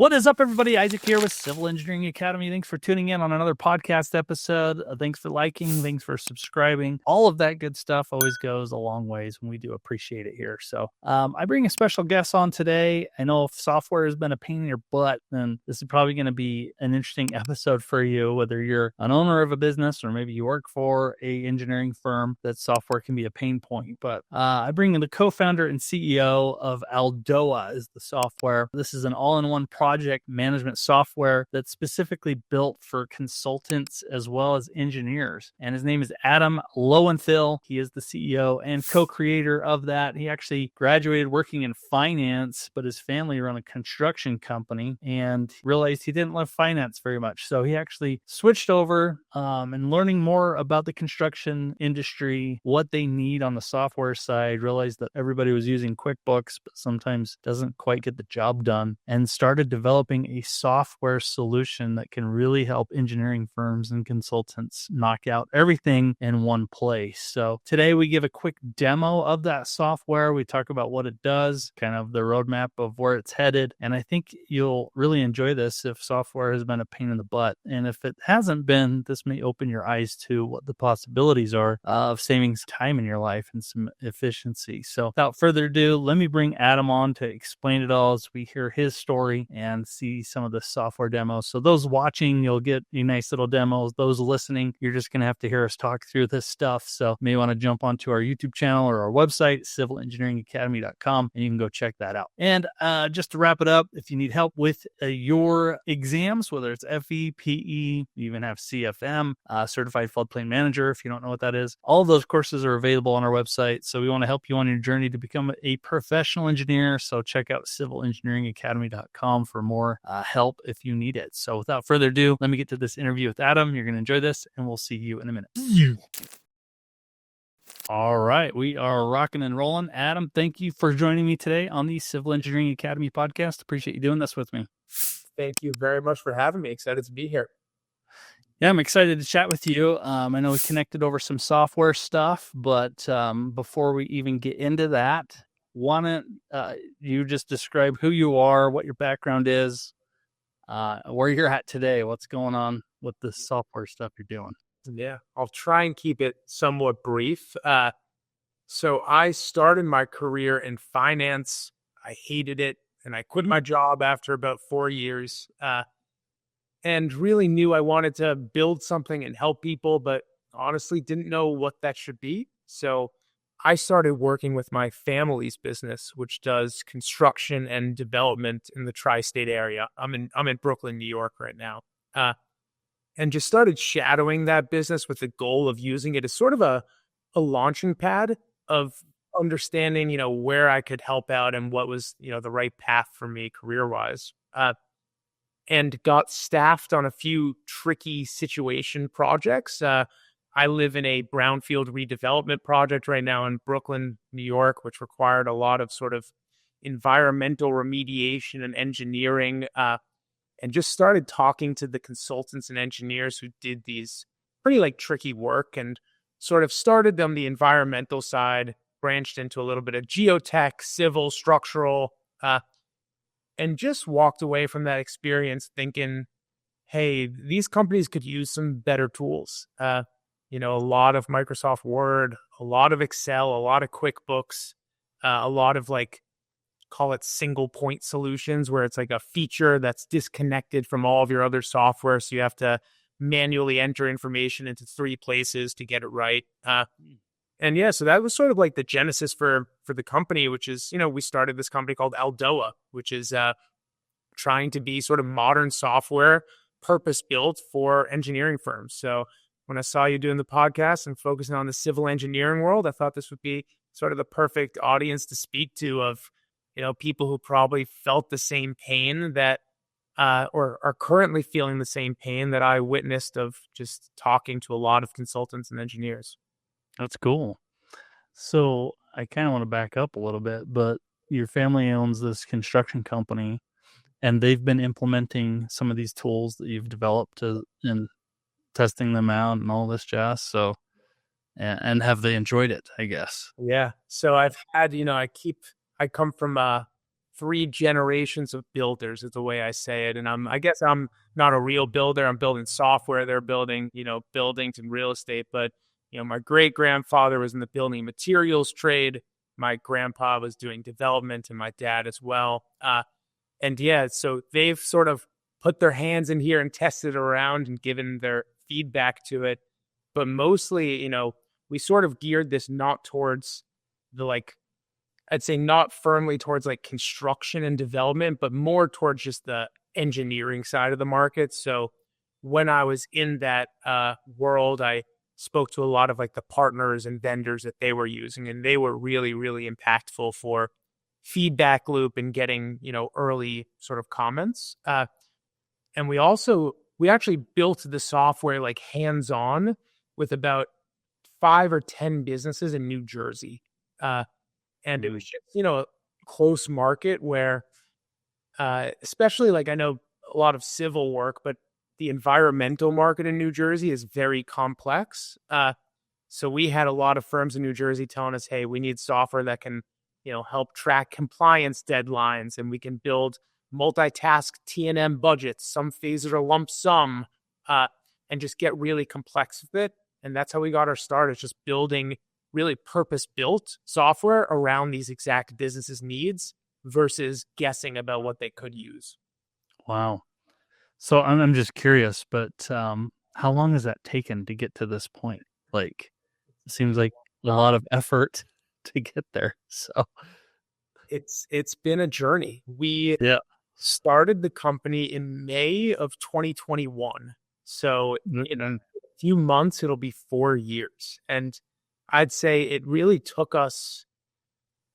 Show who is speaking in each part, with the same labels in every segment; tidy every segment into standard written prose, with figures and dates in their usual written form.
Speaker 1: What is up, everybody? Isaac here with Civil Engineering Academy. Thanks for tuning in on another podcast episode. Thanks for liking. Thanks for subscribing. All of that good stuff always goes a long ways, and we do appreciate it here. So I bring a special guest on today. I know if software has been a pain in your butt, then this is probably going to be an interesting episode for you, whether you're an owner of a business or maybe you work for a engineering firm, that software can be a pain point. But I bring in the co-founder and CEO of Aldoa is the software. This is an all-in-one project management software that's specifically built for consultants as well as engineers. And his name is Adam Loewentheil. He is the CEO and co-creator of that. He actually graduated working in finance, but his family run a construction company and realized he didn't love finance very much. So he actually switched over and learning more about the construction industry, what they need on the software side, realized that everybody was using QuickBooks, but sometimes doesn't quite get the job done, and started developing a software solution that can really help engineering firms and consultants knock out everything in one place. So today we give a quick demo of that software. We talk about what it does, kind of the roadmap of where it's headed. And I think you'll really enjoy this if software has been a pain in the butt. And if it hasn't been, this may open your eyes to what the possibilities are of saving time in your life and some efficiency. So without further ado, let me bring Adam on to explain it all as we hear his story and see some of the software demos. So those watching, you'll get a nice little demos. Those listening, you're just going to have to hear us talk through this stuff. So you may want to jump onto our YouTube channel or our website, civilengineeringacademy.com, and you can go check that out. And just to wrap it up, if you need help with your exams, whether it's FE, PE, you even have CFM, Certified Floodplain Manager, if you don't know what that is, all of those courses are available on our website. So we want to help you on your journey to become a professional engineer. So check out civilengineeringacademy.com for more help if you need it. So without further ado, let me get to this interview with Adam. You're going to enjoy this, and we'll see you in a minute. All right, we are rocking and rolling. Adam, thank you for joining me today on the Civil Engineering Academy podcast. Appreciate you doing this with me.
Speaker 2: Thank you very much for having me. Excited to be here.
Speaker 1: Yeah, I'm excited to chat with you. I know we connected over some software stuff, but before we even get into that, why don't you just describe who you are, what your background is, where you're at today, what's going on with the software stuff you're doing.
Speaker 2: Yeah, I'll try and keep it somewhat brief. So I started my career in finance. I hated it, and I quit my job after about 4 years. And really knew I wanted to build something and help people, but honestly didn't know what that should be. So I started working with my family's business, which does construction and development in the tri-state area. I'm in Brooklyn, New York right now. And just started shadowing that business with the goal of using it as sort of a launching pad of understanding, where I could help out and what was, the right path for me career-wise. And got staffed on a few tricky situation projects. I live in a brownfield redevelopment project right now in Brooklyn, New York, which required a lot of sort of environmental remediation and engineering, and just started talking to the consultants and engineers who did these pretty tricky work, and sort of started them the environmental side, branched into a little bit of geotech, civil, structural, and just walked away from that experience thinking, hey, these companies could use some better tools. A lot of Microsoft Word, a lot of Excel, a lot of QuickBooks, a lot of call it single point solutions where it's a feature that's disconnected from all of your other software. So you have to manually enter information into 3 places to get it right. And yeah, so that was sort of the genesis for the company, which is, we started this company called Aldoa, which is trying to be sort of modern software purpose built for engineering firms. So when I saw you doing the podcast and focusing on the civil engineering world, I thought this would be sort of the perfect audience to speak to of, people who probably felt the same pain that or are currently feeling the same pain that I witnessed of just talking to a lot of consultants and engineers.
Speaker 1: That's cool. So I kind of want to back up a little bit, but your family owns this construction company, and they've been implementing some of these tools that you've developed and testing them out and all this jazz. So, and have they enjoyed it, I guess?
Speaker 2: Yeah. So I've had, I come from three generations of builders is the way I say it. And I guess I'm not a real builder. I'm building software. They're building, buildings and real estate. But, my great grandfather was in the building materials trade. My grandpa was doing development, and my dad as well. And yeah, so they've sort of put their hands in here and tested around and given their feedback to it. But mostly, we sort of geared this not towards I'd say not firmly towards like construction and development, but more towards just the engineering side of the market. So when I was in that world, I spoke to a lot of like the partners and vendors that they were using, and they were really, really impactful for feedback loop and getting, early sort of comments. And we actually built the software like hands-on with about 5 or 10 businesses in New Jersey. And it was just, a close market where, especially like I know a lot of civil work, but the environmental market in New Jersey is very complex. So we had a lot of firms in New Jersey telling us, hey, we need software that can, help track compliance deadlines, and we can build multitask T&M budgets. Some phases are lump sum, and just get really complex with it. And that's how we got our start. It's just building really purpose-built software around these exact businesses' needs versus guessing about what they could use.
Speaker 1: Wow. So I'm just curious, but how long has that taken to get to this point? Like, it seems like a lot of effort to get there. So
Speaker 2: it's been a journey. We
Speaker 1: yeah.
Speaker 2: started the company in May of 2021. So in a few months, it'll be 4 years. And I'd say it really took us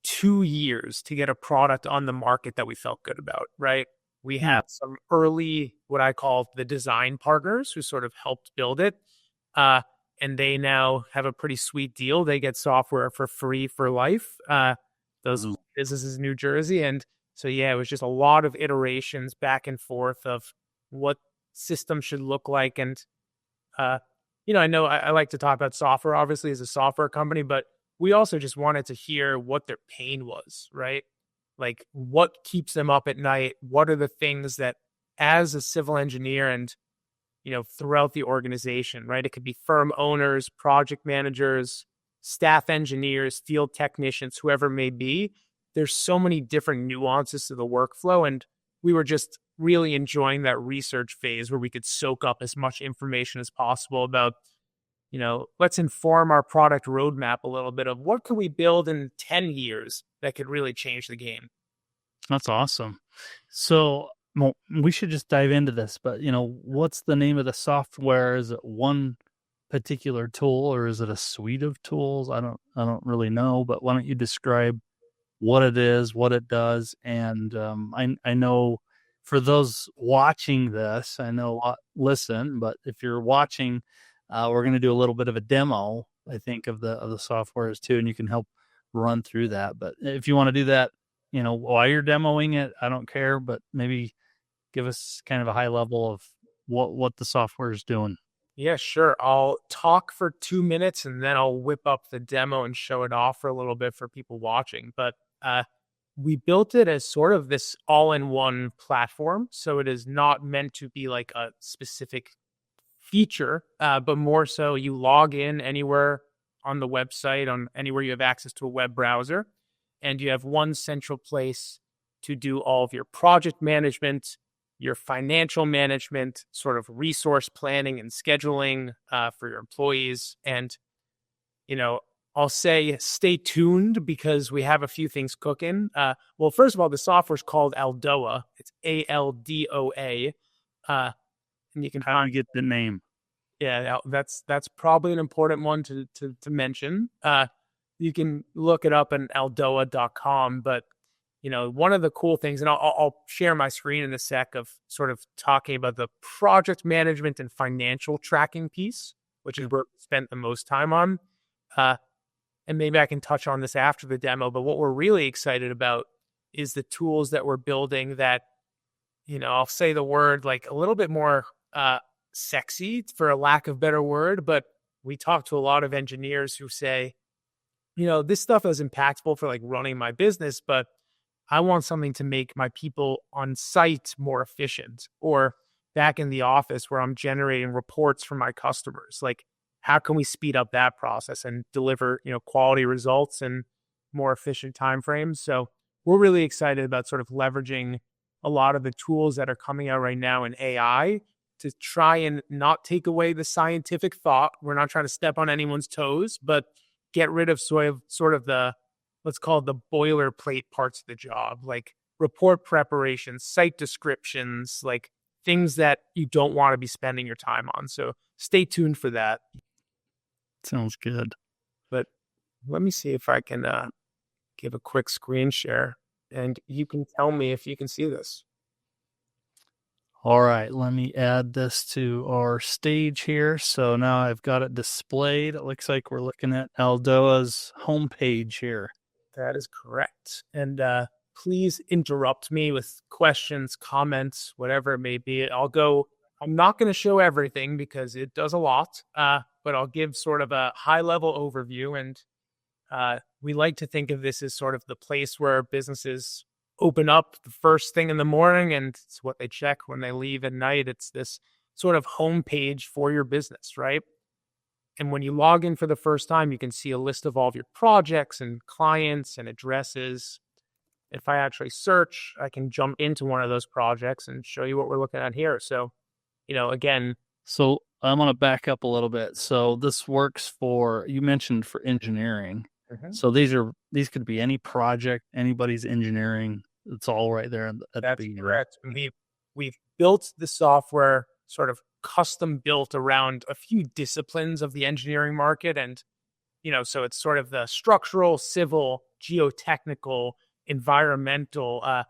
Speaker 2: 2 years to get a product on the market that we felt good about, right? We had some early, what I call the design partners who sort of helped build it. And they now have a pretty sweet deal. They get software for free for life. Those businesses in New Jersey. And so, yeah, it was just a lot of iterations back and forth of what systems should look like. And, I know I like to talk about software, obviously, as a software company, but we also just wanted to hear what their pain was, right? Like, what keeps them up at night? What are the things that, as a civil engineer and, throughout the organization, right? It could be firm owners, project managers, staff engineers, field technicians, whoever it may be. There's so many different nuances to the workflow. And we were just really enjoying that research phase where we could soak up as much information as possible about, let's inform our product roadmap a little bit of what can we build in 10 years that could really change the game.
Speaker 1: That's awesome. So we should just dive into this, but what's the name of the software? Is it one particular tool or is it a suite of tools? I don't really know, but why don't you describe what it is, what it does? And I know for those watching this, I know a lot listen, but if you're watching, we're going to do a little bit of a demo, I think, of the softwares too, and you can help run through that. But if you want to do that, while you're demoing it, I don't care, but maybe give us kind of a high level of what the software is doing.
Speaker 2: Yeah, sure. I'll talk for 2 minutes and then I'll whip up the demo and show it off for a little bit for people watching. But we built it as sort of this all-in-one platform. So it is not meant to be like a specific feature, but more so you log in anywhere on the website, on anywhere you have access to a web browser, and you have one central place to do all of your project management, your financial management, sort of resource planning and scheduling for your employees. And, I'll say stay tuned because we have a few things cooking. Well, first of all, the software is called Aldoa. It's Aldoa. And you can
Speaker 1: kind of get the name.
Speaker 2: Yeah, that's probably an important one to mention. You can look it up on aldoa.com, but one of the cool things, and I'll share my screen in a sec, of sort of talking about the project management and financial tracking piece, which is where we spent the most time on. And maybe I can touch on this after the demo, but what we're really excited about is the tools that we're building that, I'll say the word like a little bit more sexy, for a lack of better word, but we talk to a lot of engineers who say, this stuff is impactful for like running my business, but I want something to make my people on site more efficient, or back in the office where I'm generating reports for my customers. Like, how can we speed up that process and deliver, quality results and more efficient timeframes? So we're really excited about sort of leveraging a lot of the tools that are coming out right now in AI to try and not take away the scientific thought. We're not trying to step on anyone's toes, but get rid of sort of the, let's call it, the boilerplate parts of the job, like report preparation, site descriptions, like things that you don't want to be spending your time on. So stay tuned for that.
Speaker 1: Sounds good.
Speaker 2: But let me see if I can give a quick screen share, and you can tell me if you can see this.
Speaker 1: All right, let me add this to our stage here. So now I've got it displayed. It looks like we're looking at Aldoa's homepage here.
Speaker 2: That is correct. And please interrupt me with questions, comments, whatever it may be. I'm not going to show everything because it does a lot, but I'll give sort of a high-level overview. And we like to think of this as sort of the place where businesses open up the first thing in the morning, and it's what they check when they leave at night. It's this sort of homepage for your business, right? And when you log in for the first time, you can see a list of all of your projects and clients and addresses. If I actually search, I can jump into one of those projects and show you what we're looking at here. So, again.
Speaker 1: So I'm going to back up a little bit. So this works you mentioned for engineering.
Speaker 2: Mm-hmm.
Speaker 1: So these could be any project, anybody's engineering. It's all right there.
Speaker 2: That's correct. We've built the software sort of custom built around a few disciplines of the engineering market. And, so it's sort of the structural, civil, geotechnical, environmental.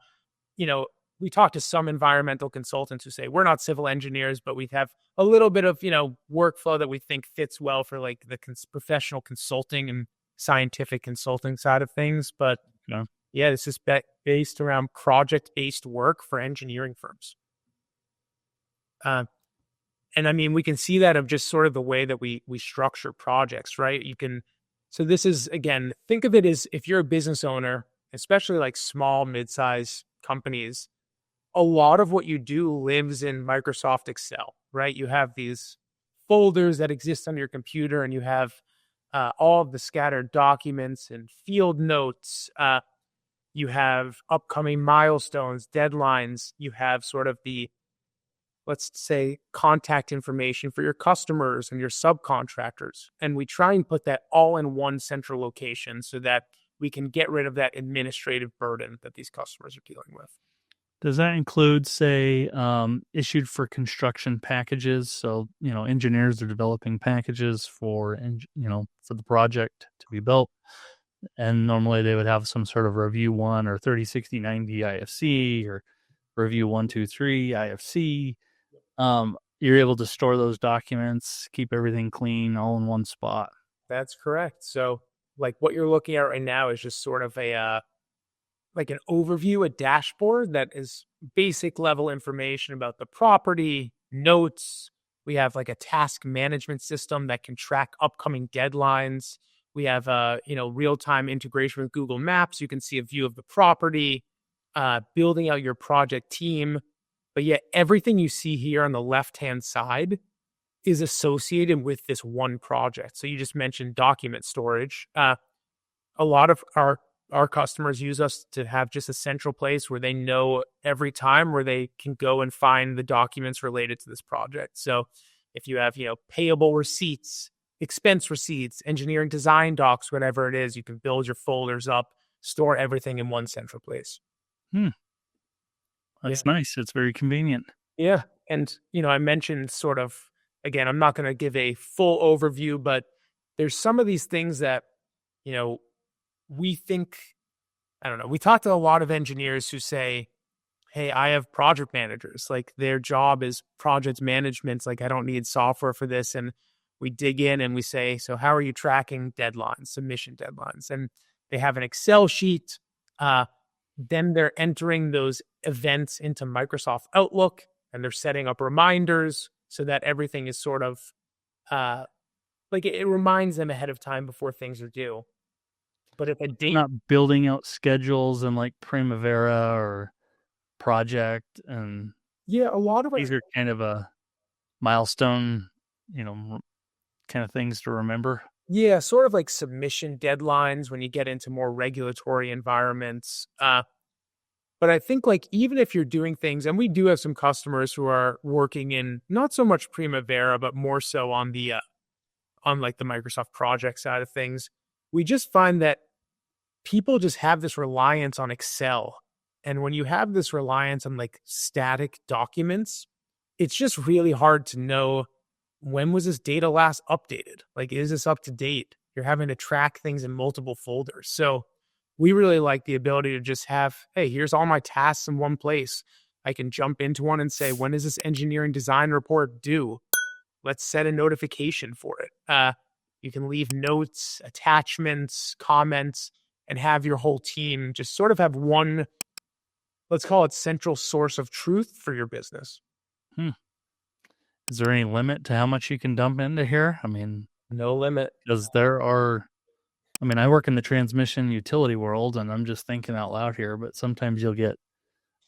Speaker 2: We talk to some environmental consultants who say we're not civil engineers, but we have a little bit of, workflow that we think fits well for like the professional consulting and scientific consulting side of things. But yeah, this is based around project-based work for engineering firms. And I mean, we can see that of just sort of the way that we structure projects, right? So this is, again, think of it as if you're a business owner, especially like small, mid-size companies, a lot of what you do lives in Microsoft Excel, right? You have these folders that exist on your computer, and you have all of the scattered documents and field notes. You have upcoming milestones, deadlines. You have sort of the, let's say, contact information for your customers and your subcontractors. And we try and put that all in one central location so that we can get rid of that administrative burden that these customers are dealing with.
Speaker 1: Does that include, say, issued for construction packages? So, engineers are developing packages for the project to be built. And normally they would have some sort of review 1 or 30, 60, 90 IFC or review 1, 2, 3 IFC. You're able to store those documents, keep everything clean, all in one spot.
Speaker 2: That's correct. So like what you're looking at right now is just sort of like an overview, a dashboard that is basic level information about the property, notes. We have like a task management system that can track upcoming deadlines. We have real-time integration with Google Maps. You can see a view of the property, building out your project team. But yet everything you see here on the left-hand side is associated with this one project. So you just mentioned document storage. A lot of our customers use us to have just a central place where they know every time where they can go and find the documents related to this project. So if you have, payable receipts, expense receipts, engineering design docs, whatever it is, you can build your folders up, store everything in one central place.
Speaker 1: That's nice. It's very convenient.
Speaker 2: Yeah. And, I mentioned sort of, again, I'm not going to give a full overview, but there's some of these things that, we think, I don't know, we talk to a lot of engineers who say, hey, I have project managers, like their job is project management. Like I don't need software for this. And we dig in and we say, so how are you tracking deadlines, submission deadlines? And they have an Excel sheet. Then they're entering those events into Microsoft Outlook, and they're setting up reminders so that everything is sort of like it reminds them ahead of time before things are due. But if a date,
Speaker 1: Not building out schedules and like Primavera or Project, and
Speaker 2: yeah, a lot of it,
Speaker 1: these are kind of a milestone, you know, kind of things to remember.
Speaker 2: yeah, sort of like submission deadlines when you get into more regulatory environments. But I think like even if you're doing things, and we do have some customers who are working in not so much Primavera, but more so on the on like the Microsoft project side of things, we just find that people just have this reliance on Excel. And when you have this reliance on like static documents, it's just really hard to know when was this data last updated? Like, is this up to date? You're having to track things in multiple folders. So we really like the ability to just have, hey, here's all my tasks in one place. I can jump into one and say, when is this engineering design report due? Let's set a notification for it. You can leave notes, attachments, comments, and have your whole team just sort of have one, let's call it central source of truth for your business.
Speaker 1: Hmm. Is there any limit to how much you can dump into here? I mean,
Speaker 2: No limit.
Speaker 1: because I work in the transmission utility world, and I'm just thinking out loud here, but sometimes you'll get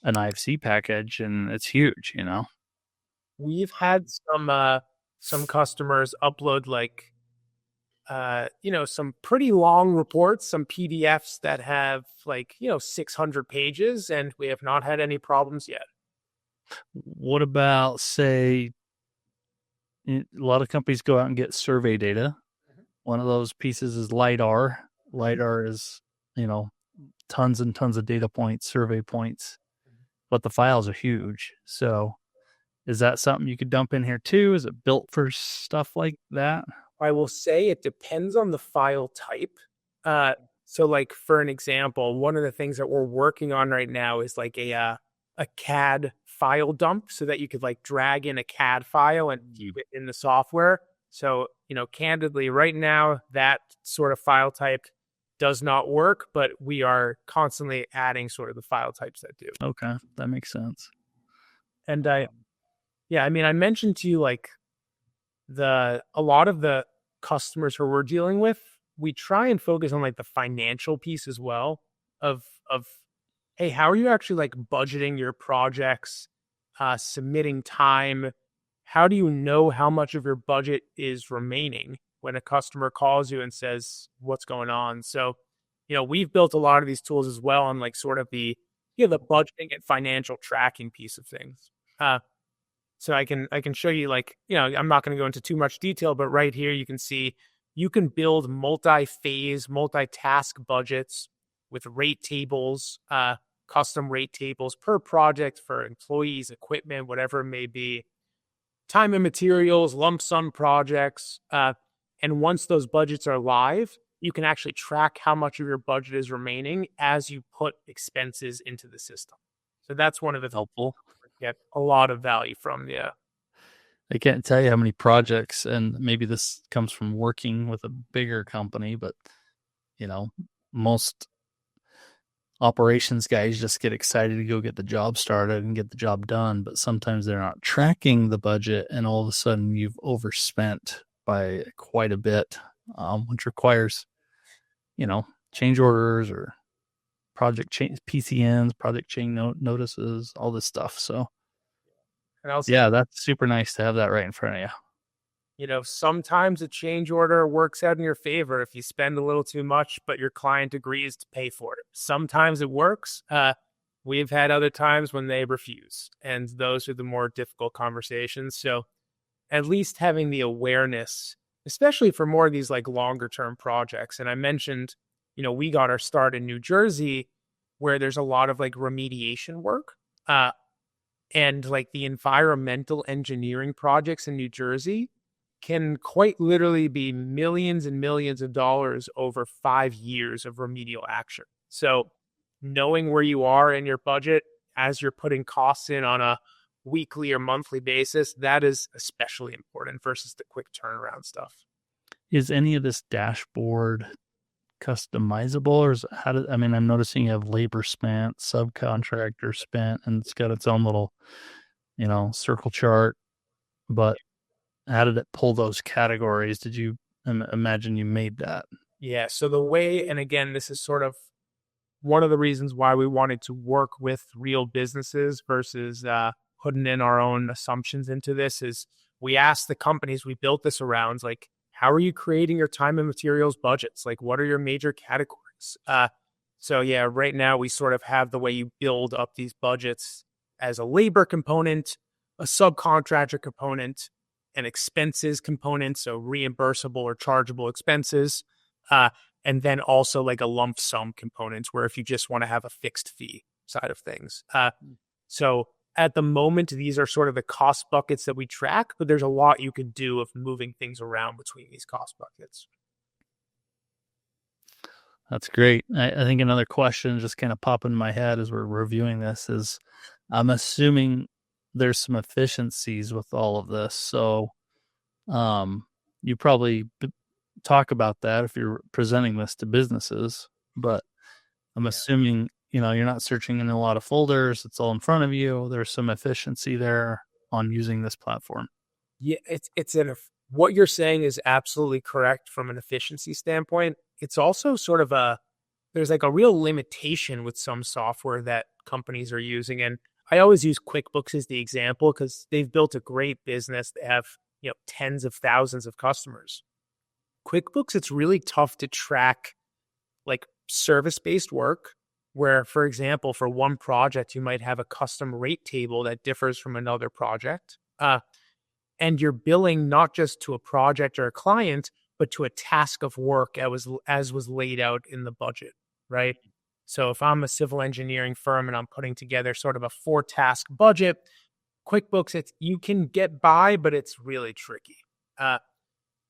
Speaker 1: an IFC package and it's huge, you know?
Speaker 2: We've had some customers upload like some pretty long reports, some PDFs that have like 600 pages, and we have not had any problems yet.
Speaker 1: What about, say, a lot of companies go out and get survey data. One of those pieces is LiDAR. LiDAR is, you know, tons and tons of data points, survey points, but the files are huge. So is that something you could dump in here too? Is it built for stuff like that?
Speaker 2: I will say it depends on the file type. So like for an example, one of the things that we're working on right now is like a CAD file dump so that you could like drag in a CAD file and keep it in the software. So, candidly, right now that sort of file type does not work, but we are constantly adding sort of the file types that do.
Speaker 1: Okay, that makes sense.
Speaker 2: And I mentioned to you like a lot of the customers who we're dealing with, we try and focus on like the financial piece as well of hey, how are you actually like budgeting your projects, submitting time? How do you know how much of your budget is remaining when a customer calls you and says, what's going on? So, we've built a lot of these tools as well on like sort of the budgeting and financial tracking piece of things. So I can show you like, I'm not going to go into too much detail, but right here you can see you can build multi-phase, multi-task budgets with rate tables, custom rate tables per project for employees, equipment, whatever it may be, time and materials, lump sum projects. And once those budgets are live, you can actually track how much of your budget is remaining as you put expenses into the system. So that's one of the
Speaker 1: Helpful.
Speaker 2: Get a lot of value from. Yeah.
Speaker 1: I can't tell you how many projects, and maybe this comes from working with a bigger company, but most operations guys just get excited to go get the job started and get the job done, but sometimes they're not tracking the budget, and all of a sudden you've overspent by quite a bit, which requires, change orders or project change PCNs, project change notices, all this stuff. So,
Speaker 2: and also,
Speaker 1: yeah, that's super nice to have that right in front of you.
Speaker 2: Sometimes a change order works out in your favor if you spend a little too much, but your client agrees to pay for it. Sometimes it works. We've had other times when they refuse, and those are the more difficult conversations. So at least having the awareness, especially for more of these like longer term projects. And I mentioned, we got our start in New Jersey where there's a lot of like remediation work. And like the environmental engineering projects in New Jersey can quite literally be millions and millions of dollars over 5 years of remedial action. So knowing where you are in your budget as you're putting costs in on a weekly or monthly basis, that is especially important versus the quick turnaround stuff.
Speaker 1: Is any of this dashboard customizable, or is I'm noticing you have labor spent, subcontractor spent, and it's got its own little, circle chart, but how did it pull those categories? Did you imagine you made that?
Speaker 2: Yeah. So the way, and again, this is sort of one of the reasons why we wanted to work with real businesses versus putting in our own assumptions into this is we asked the companies we built this around, like, how are you creating your time and materials budgets? Like, what are your major categories? So yeah, right now we sort of have the way you build up these budgets as a labor component, a subcontractor component, an expenses component, so reimbursable or chargeable expenses. And then also like a lump sum component where if you just want to have a fixed fee side of things. So at the moment, these are sort of the cost buckets that we track, but there's a lot you could do of moving things around between these cost buckets.
Speaker 1: That's great. I think another question just kind of popped in my head as we're reviewing this is I'm assuming there's some efficiencies with all of this. So you probably talk about that if you're presenting this to businesses, but I'm assuming, you're not searching in a lot of folders. It's all in front of you. There's some efficiency there on using this platform.
Speaker 2: Yeah, what you're saying is absolutely correct from an efficiency standpoint. It's also sort of there's like a real limitation with some software that companies are using. And I always use QuickBooks as the example because they've built a great business. They have, tens of thousands of customers. QuickBooks, it's really tough to track like service-based work where, for example, for one project, you might have a custom rate table that differs from another project. And you're billing not just to a project or a client, but to a task of work as was laid out in the budget, right? So if I'm a civil engineering firm and I'm putting together sort of a 4-task budget, QuickBooks, you can get by, but it's really tricky.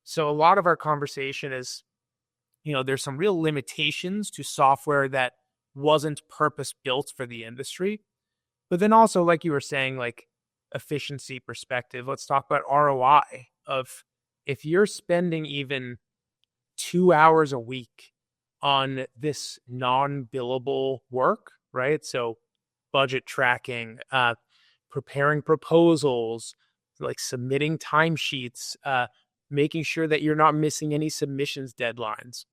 Speaker 2: So a lot of our conversation is, there's some real limitations to software that wasn't purpose-built for the industry. But then also, like you were saying, like efficiency perspective, let's talk about ROI of if you're spending even 2 hours a week on this non-billable work, right? So budget tracking, preparing proposals, like submitting timesheets, making sure that you're not missing any submissions deadlines.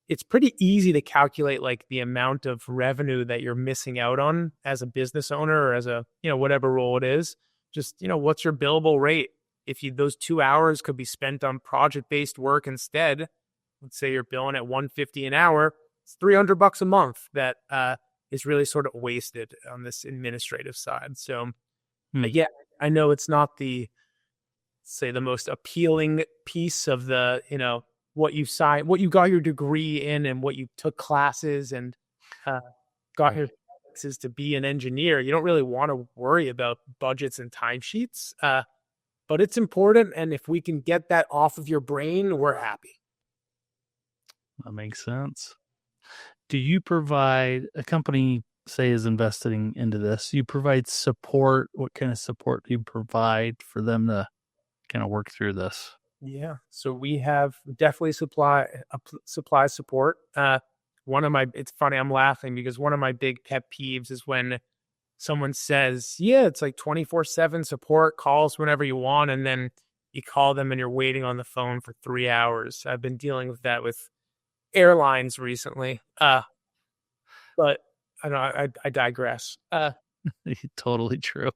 Speaker 2: It's pretty easy to calculate like the amount of revenue that you're missing out on as a business owner or as a, whatever role it is. Just, what's your billable rate? If those 2 hours could be spent on project-based work instead, let's say you're billing at $150 an hour, it's $300 a month that is really sort of wasted on this administrative side. So yeah, I know it's not the most appealing piece of the, what you signed, what you got your degree in and what you took classes and got your classes to be an engineer. You don't really want to worry about budgets and timesheets, but it's important. And if we can get that off of your brain, we're happy.
Speaker 1: That makes sense. Do you provide, a company, say, is investing into this, you provide support? What kind of support do you provide for them to kind of work through this?
Speaker 2: Yeah. So we have definitely supply support. It's funny, I'm laughing because one of my big pet peeves is when someone says, yeah, it's like 24/7 support, calls whenever you want. And then you call them and you're waiting on the phone for 3 hours. I've been dealing with that with airlines recently. But I know I digress.
Speaker 1: Totally true.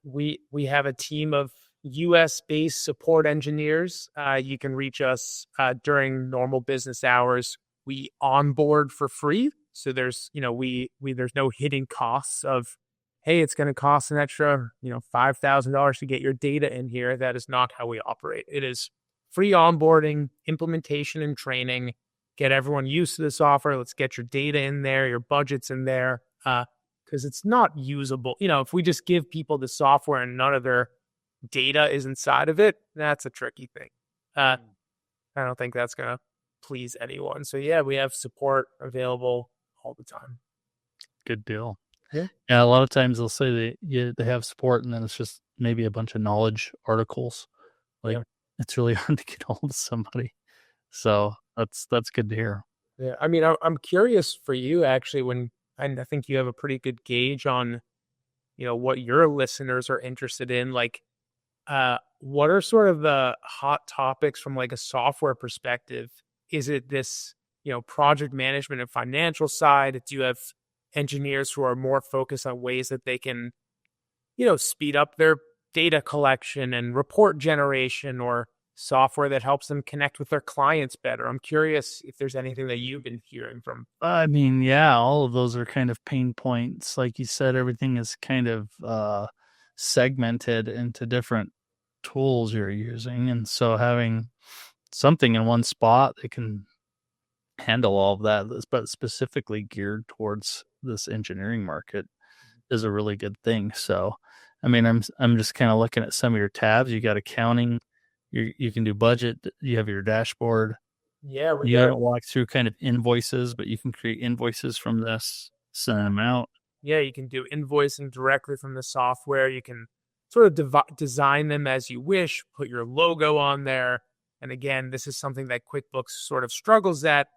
Speaker 2: We have a team of US-based support engineers. You can reach us during normal business hours. We onboard for free. So there's, there's no hidden costs of, hey, it's going to cost an extra, $5,000 to get your data in here. That is not how we operate. It is free onboarding, implementation, and training. Get everyone used to the software. Let's get your data in there, your budgets in there, because it's not usable. If we just give people the software and none of their data is inside of it, that's a tricky thing. I don't think that's going to please anyone. So yeah, we have support available all the time.
Speaker 1: Good deal.
Speaker 2: Yeah.
Speaker 1: A lot of times they'll say they have support and then it's just maybe a bunch of knowledge articles. Like it's really hard to get hold of somebody. So that's good to hear.
Speaker 2: Yeah. I mean, I'm curious for you actually I think you have a pretty good gauge on, what your listeners are interested in. Like, what are sort of the hot topics from like a software perspective Is it this, project management and financial side? Do you have engineers who are more focused on ways that they can, speed up their data collection and report generation, or software that helps them connect with their clients better? I'm curious if there's anything that you've been hearing from.
Speaker 1: I mean, yeah, all of those are kind of pain points. Like you said, everything is kind of segmented into different tools you're using. And so having something in one spot that can handle all of that, but specifically geared towards this engineering market, is a really good thing. So, I mean, I'm just kind of looking at some of your tabs. You got accounting, you can do budget, you have your dashboard.
Speaker 2: Yeah, we
Speaker 1: You
Speaker 2: got
Speaker 1: haven't walked through kind of invoices, but you can create invoices from this, send them out.
Speaker 2: Yeah, you can do invoicing directly from the software. You can sort of design them as you wish, put your logo on there. And again, this is something that QuickBooks sort of struggles at,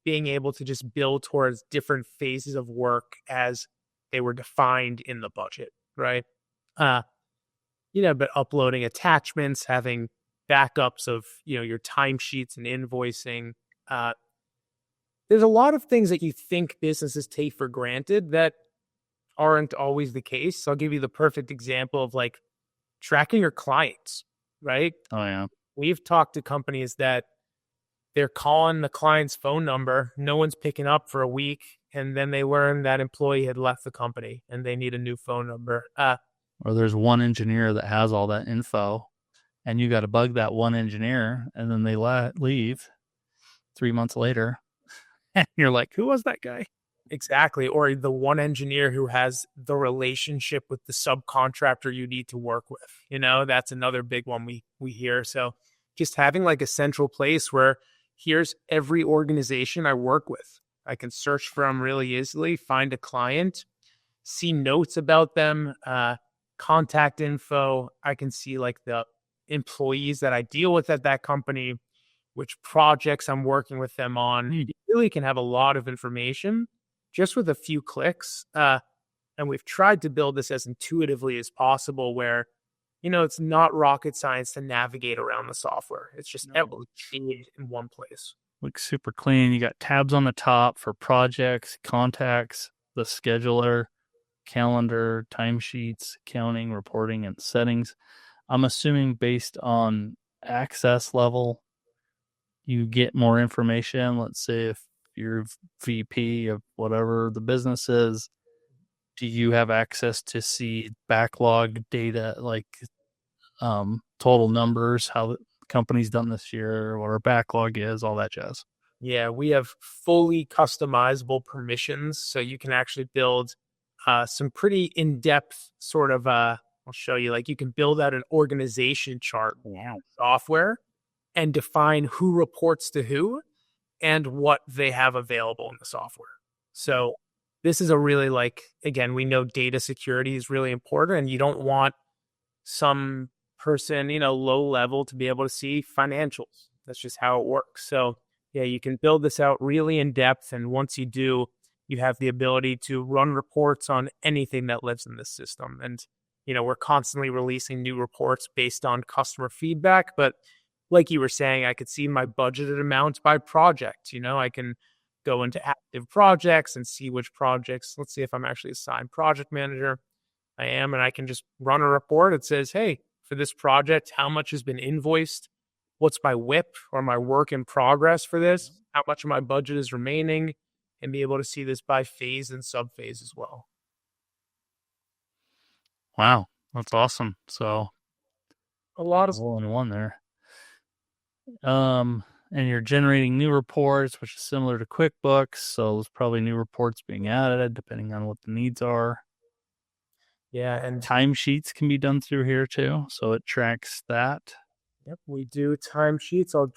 Speaker 2: being able to just build towards different phases of work as they were defined in the budget, right? But uploading attachments, having backups of, your timesheets and invoicing. There's a lot of things that you think businesses take for granted that aren't always the case. So I'll give you the perfect example of like tracking your clients, right?
Speaker 1: Oh, yeah.
Speaker 2: We've talked to companies that they're calling the client's phone number, no one's picking up for a week, and then they learn that employee had left the company and they need a new phone number.
Speaker 1: Or there's one engineer that has all that info, and you got to bug that one engineer, and then they leave 3 months later. And you're like, who was that guy?
Speaker 2: Exactly. Or the one engineer who has the relationship with the subcontractor you need to work with. That's another big one we hear. So just having like a central place where here's every organization I work with. I can search for them really easily, find a client, see notes about them, contact info. I can see like the employees that I deal with at that company, which projects I'm working with them on. You really can have a lot of information just with a few clicks. And we've tried to build this as intuitively as possible where, it's not rocket science to navigate around the software. It's just everything in one place.
Speaker 1: Looks super clean. You got tabs on the top for projects, contacts, the scheduler, calendar, timesheets, accounting, reporting, and settings. I'm assuming based on access level, you get more information. Let's say if you're VP of whatever the business is, do you have access to see backlog data, like total numbers, how the company's done this year, what our backlog is, all that jazz?
Speaker 2: Yeah, we have fully customizable permissions, so you can actually build some pretty in-depth sort of, I'll show you, like you can build out an organization chart software and define who reports to who and what they have available in the software. So this is a really again, we know data security is really important, and you don't want some person, low level to be able to see financials. That's just how it works. So yeah, you can build this out really in depth. And once you do, you have the ability to run reports on anything that lives in this system. And, we're constantly releasing new reports based on customer feedback. But like you were saying, I could see my budgeted amount by project. I can go into active projects and see which projects. Let's see if I'm actually assigned project manager. I am, and I can just run a report. It says, hey, for this project, how much has been invoiced? What's my WIP or my work in progress for this? How much of my budget is remaining? And be able to see this by phase and sub-phase as well.
Speaker 1: Wow, that's awesome. So
Speaker 2: a lot of
Speaker 1: all in one there. And you're generating new reports, which is similar to QuickBooks. So there's probably new reports being added depending on what the needs are.
Speaker 2: Yeah, and
Speaker 1: timesheets can be done through here too, so it tracks that.
Speaker 2: Yep, we do timesheets. I'll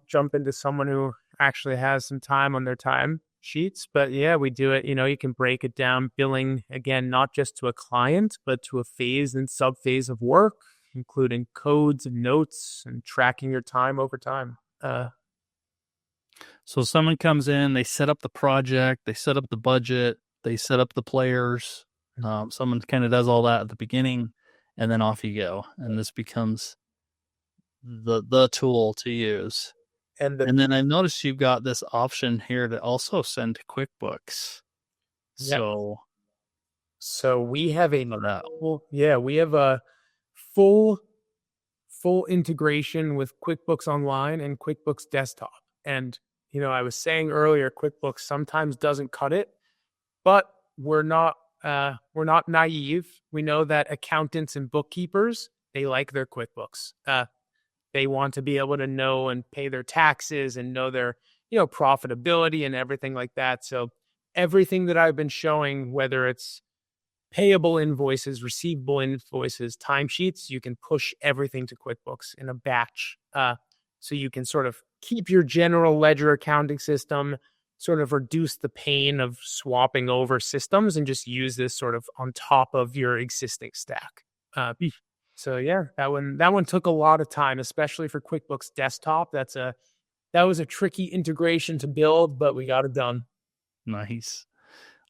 Speaker 2: jump into someone who actually has some time on their time sheets, but yeah, we do it. You can break it down, billing again, not just to a client, but to a phase and sub phase of work, including codes and notes and tracking your time over time.
Speaker 1: So someone comes in, they set up the project, they set up the budget, they set up the players. Someone kind of does all that at the beginning, and then off you go. And this becomes the tool to use.
Speaker 2: And
Speaker 1: And then I noticed you've got this option here to also send to QuickBooks.
Speaker 2: yeah,
Speaker 1: So
Speaker 2: so we have a
Speaker 1: that.
Speaker 2: we have a full full integration with QuickBooks Online and QuickBooks Desktop. And I was saying earlier, QuickBooks sometimes doesn't cut it, but we're not naive. We know that accountants and bookkeepers, they like their QuickBooks. They want to be able to know and pay their taxes and know their profitability and everything like that. So everything that I've been showing, whether it's payable invoices, receivable invoices, timesheets, you can push everything to QuickBooks in a batch. So you can sort of keep your general ledger accounting system, sort of reduce the pain of swapping over systems, and just use this sort of on top of your existing stack. So yeah, that one took a lot of time, especially for QuickBooks Desktop. That was a tricky integration to build, but we got it done.
Speaker 1: Nice.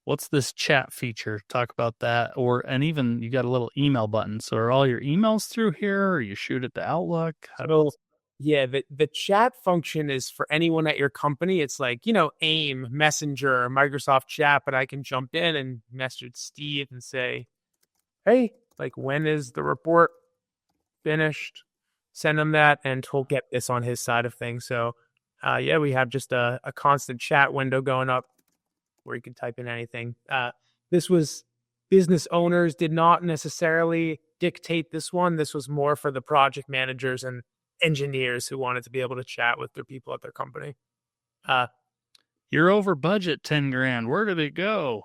Speaker 1: What's this chat feature? Talk about that. And even you got a little email button. So are all your emails through here, or you shoot it to Outlook?
Speaker 2: So yeah, the chat function is for anyone at your company. It's like, AIM, Messenger, Microsoft Chat, but I can jump in and message Steve and say, hey, like, when is the report finished? Send him that, and he'll get this on his side of things. So yeah, we have just a constant chat window going up where you can type in anything. This was business owners did not necessarily dictate this one. This was more for the project managers and engineers who wanted to be able to chat with their people at their company.
Speaker 1: You're over budget 10 grand. Where did it go?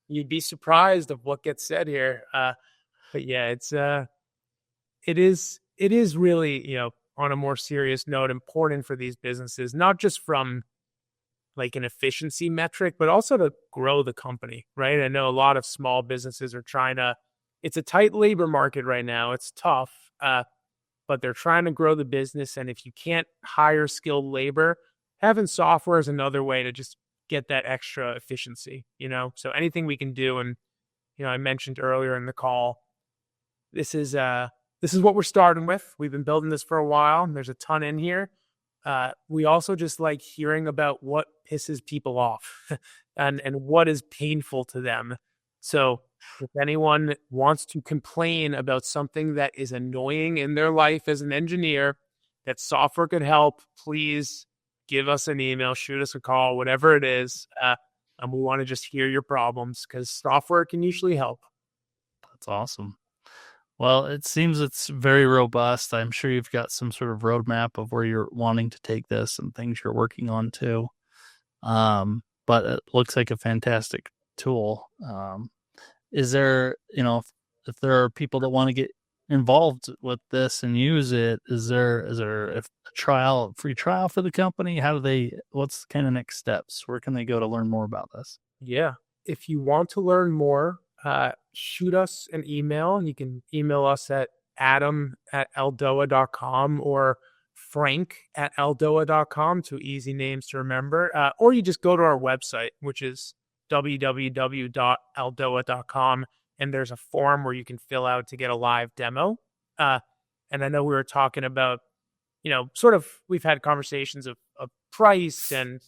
Speaker 2: You'd be surprised of what gets said here. But yeah, it is really, on a more serious note, important for these businesses, not just from like an efficiency metric, but also to grow the company, right? I know a lot of small businesses are it's a tight labor market right now. It's tough, but they're trying to grow the business. And if you can't hire skilled labor, having software is another way to just get that extra efficiency, So anything we can do. And, I mentioned earlier in the call, this is what we're starting with. We've been building this for a while, and there's a ton in here. We also just like hearing about what pisses people off and what is painful to them. So if anyone wants to complain about something that is annoying in their life as an engineer, that software could help, please give us an email, shoot us a call, whatever it is. And we want to just hear your problems, because software can usually help.
Speaker 1: That's awesome. Well, it seems it's very robust. I'm sure you've got some sort of roadmap of where you're wanting to take this and things you're working on too. But it looks like a fantastic tool. Is there, if there are people that want to get involved with this and use it, is there a free trial for the company? What's kind of next steps? Where can they go to learn more about this?
Speaker 2: Yeah. If you want to learn more, shoot us an email. You can email us at adam@aldoa.com or frank@aldoa.com, two easy names to remember. Or you just go to our website, which is www.aldoa.com, and there's a form where you can fill out to get a live demo. And I know we were talking about, we've had conversations of price and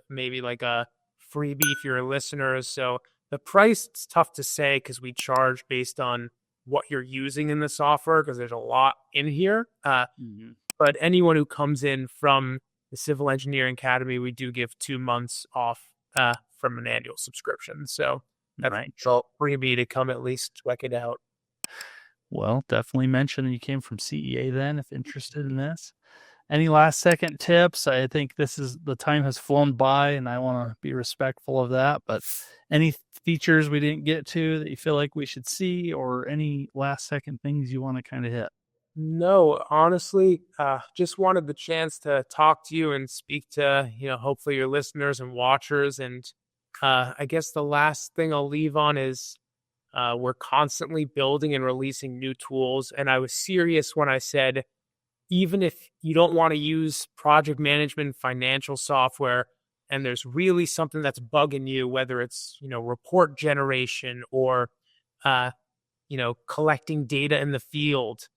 Speaker 2: maybe like a freebie for your listeners. So the price, it's tough to say because we charge based on what you're using in the software, because there's a lot in here. But anyone who comes in from the Civil Engineering Academy, we do give 2 months off from an annual subscription. So that's right. Freebie to come at least check it out.
Speaker 1: Well, definitely mention you came from CEA then, if interested in this. Any last second tips? I think the time has flown by, and I want to be respectful of that. But any features we didn't get to that you feel like we should see, or any last second things you want to kind of hit?
Speaker 2: No, honestly, just wanted the chance to talk to you and speak to, hopefully your listeners and watchers. And I guess the last thing I'll leave on is we're constantly building and releasing new tools. And I was serious when I said, even if you don't want to use project management financial software, and there's really something that's bugging you, whether it's, report generation or, collecting data in the field,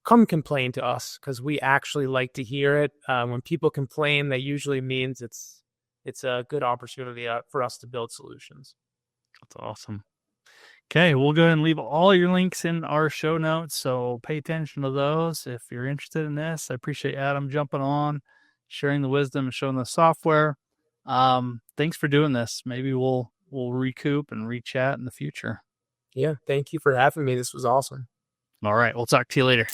Speaker 2: come complain to us, because we actually like to hear it. When people complain, that usually means it's a good opportunity for us to build solutions.
Speaker 1: That's awesome. Okay, we'll go ahead and leave all your links in our show notes, so pay attention to those if you're interested in this. I appreciate Adam jumping on, sharing the wisdom, and showing the software. Thanks for doing this. Maybe we'll recoup and re-chat in the future.
Speaker 2: Yeah, thank you for having me. This was awesome.
Speaker 1: All right, we'll talk to you later.